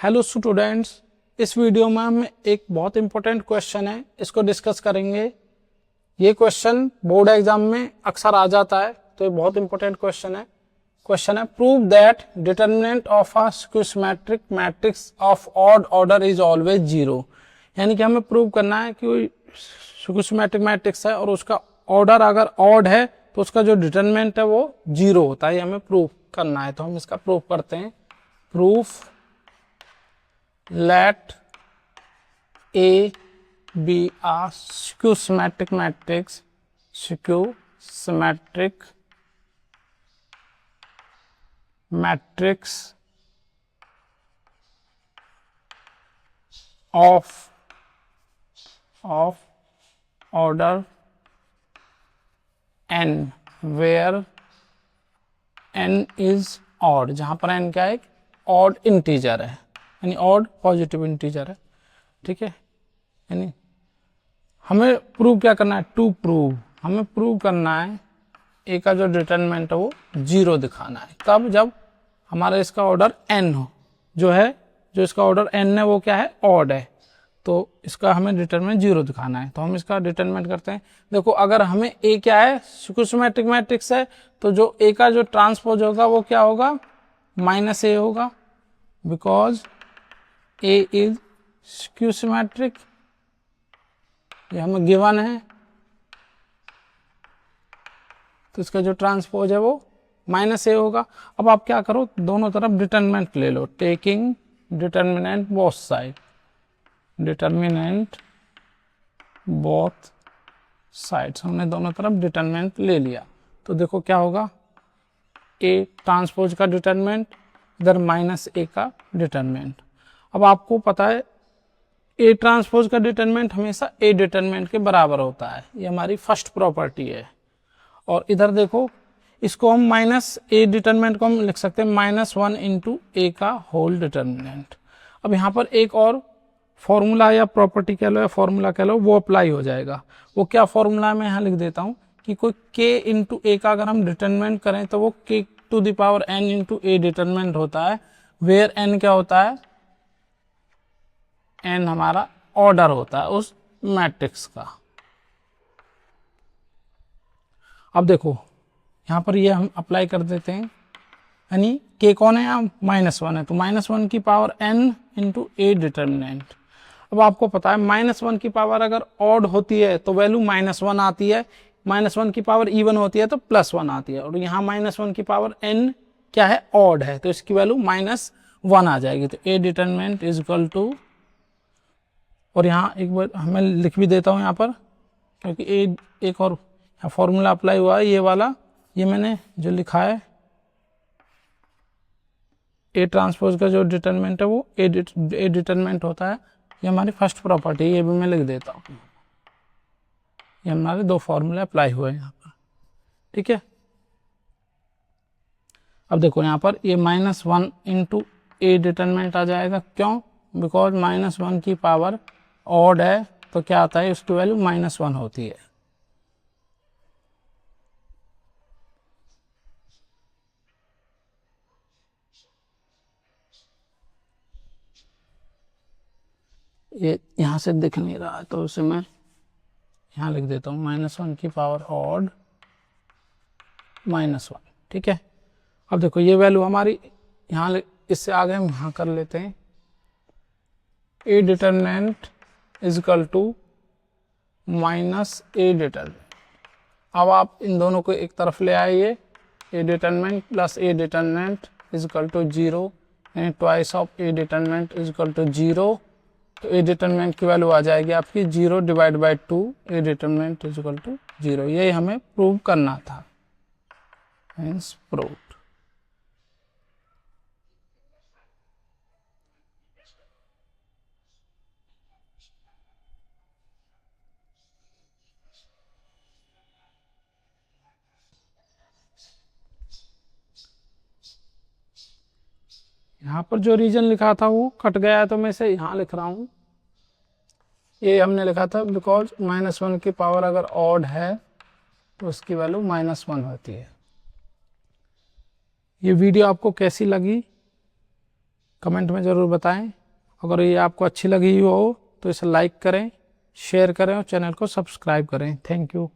Hello students, इस video में हम एक बहुत इंपॉर्टेंट क्वेश्चन है इसको डिस्कस करेंगे। ये क्वेश्चन बोर्ड एग्जाम में अक्सर आ जाता है, तो ये बहुत इंपॉर्टेंट क्वेश्चन है। Prove that determinant of a skew symmetric matrix of odd order is always zero. यानी कि हमें प्रूव करना है कि कोई स्क्यूसिमेट्रिक मैट्रिक्स है और उसका ऑर्डर अगर ऑड है तो उसका जो डिटर्मिनेंट है वो जीरो होता है। ये हमें प्रूव करना है, तो हम इसका प्रूव करते हैं। Proof let A be a skew-symmetric matrix of order n where n is odd, जहां पर n क्या है, एक ऑड इंटीजर है, यानी ऑड पॉजिटिव इंटीजर है। ठीक है, यानी हमें प्रूव क्या करना है, टू प्रूव हमें प्रूव करना है ए का जो डिटरमिनेंट है वो जीरो दिखाना है। कब? जब हमारा इसका ऑर्डर एन हो, जो इसका ऑर्डर एन है वो क्या है, ऑड है, तो इसका हमें डिटरमिनेंट जीरो दिखाना है। तो हम इसका डिटरमिनेंट करते हैं। देखो, अगर हमें ए क्या है, स्क्यूसिमेट्रिक मैट्रिक्स है, तो जो ए का जो ट्रांसपोज होगा वो क्या होगा, माइनस ए होगा, बिकॉज A is skew-symmetric, ये हमें गिवन है, तो इसका जो ट्रांसपोज है वो माइनस ए होगा। अब आप क्या करो, दोनों तरफ डिटरमिनेंट ले लो, taking determinant both side, determinant both sides, हमने दोनों तरफ डिटरमिनेंट ले लिया। तो देखो क्या होगा, ए ट्रांसपोज का डिटरमिनेंट इधर माइनस ए का डिटरमिनेंट। अब आपको पता है ए ट्रांसपोज का डिटरमिनेंट हमेशा ए डिटरमिनेंट के बराबर होता है, ये हमारी फर्स्ट प्रॉपर्टी है। और इधर देखो, इसको हम माइनस ए डिटरमिनेंट को हम लिख सकते हैं -1 इंटू ए का होल डिटरमिनेंट। अब यहाँ पर एक और फॉर्मूला या प्रॉपर्टी कह लो या फॉर्मूला कह लो, वो अप्लाई हो जाएगा। वो क्या फॉर्मूला मैं यहाँ लिख देता हूँ कि कोई के इंटू ए का अगर हम डिटरमिनेंट करें तो वो K to the power N into a determinant होता है, वेयर एन क्या होता है, एन हमारा ऑर्डर होता है उस मैट्रिक्स का। अब देखो यहां पर ये हम अप्लाई कर देते हैं, यानी के कौन है, यहाँ -1 है, तो -1 की power n into a determinant. अब आपको पता है -1 की पावर अगर ऑड होती है तो वैल्यू -1 आती है, -1 की पावर इवन होती है तो +1 आती है, और यहाँ -1 की पावर n क्या है, ऑड है, तो इसकी वैल्यू -1 आ जाएगी। तो ए डिटरमिनेंट इज इक्वल टू, और यहाँ एक बार मैं लिख भी देता हूँ यहाँ पर, क्योंकि एक और फॉर्मूला अप्लाई हुआ है, ये वाला, ये मैंने जो लिखा है, ए ट्रांसपोज का जो डिटरमिनेंट है वो ए डिटरमिनेंट होता है, ये हमारी फर्स्ट प्रॉपर्टी है, ये भी मैं लिख देता हूँ। ये हमारे दो फॉर्मूले अप्लाई हुए हैं यहाँ पर। ठीक है, अब देखो यहाँ पर ये -1 इंटू ए डिटरमिनेंट आ जाएगा, क्यों, बिकॉज -1 की पावर ऑड है, तो क्या आता है, उसकी वैल्यू -1 होती है। ये यहां से दिख नहीं रहा है, तो उसे मैं यहां लिख देता हूं, -1 की पावर ऑड -1। ठीक है, अब देखो ये वैल्यू हमारी यहाँ, इससे आगे हम यहाँ कर लेते हैं, A determinant is equal to -A determinant. अब आप इन दोनों को एक तरफ ले आइए, A determinant plus A determinant is equal to 0, यानी twice of A determinant is equal to 0। तो ए डिटरमिनेंट की वैल्यू आ जाएगी आपकी 0 divide by 2, a determinant is equal to 0। यही हमें प्रूव करना था, हेंस प्रूव्ड। यहाँ पर जो रीजन लिखा था वो कट गया है, तो मैं इसे यहाँ लिख रहा हूँ। ये हमने लिखा था बिकॉज -1 की पावर अगर ऑड है तो उसकी वैल्यू -1 होती है। ये वीडियो आपको कैसी लगी कमेंट में ज़रूर बताएं। अगर ये आपको अच्छी लगी हो तो इसे लाइक करें, शेयर करें और चैनल को सब्सक्राइब करें। Thank you.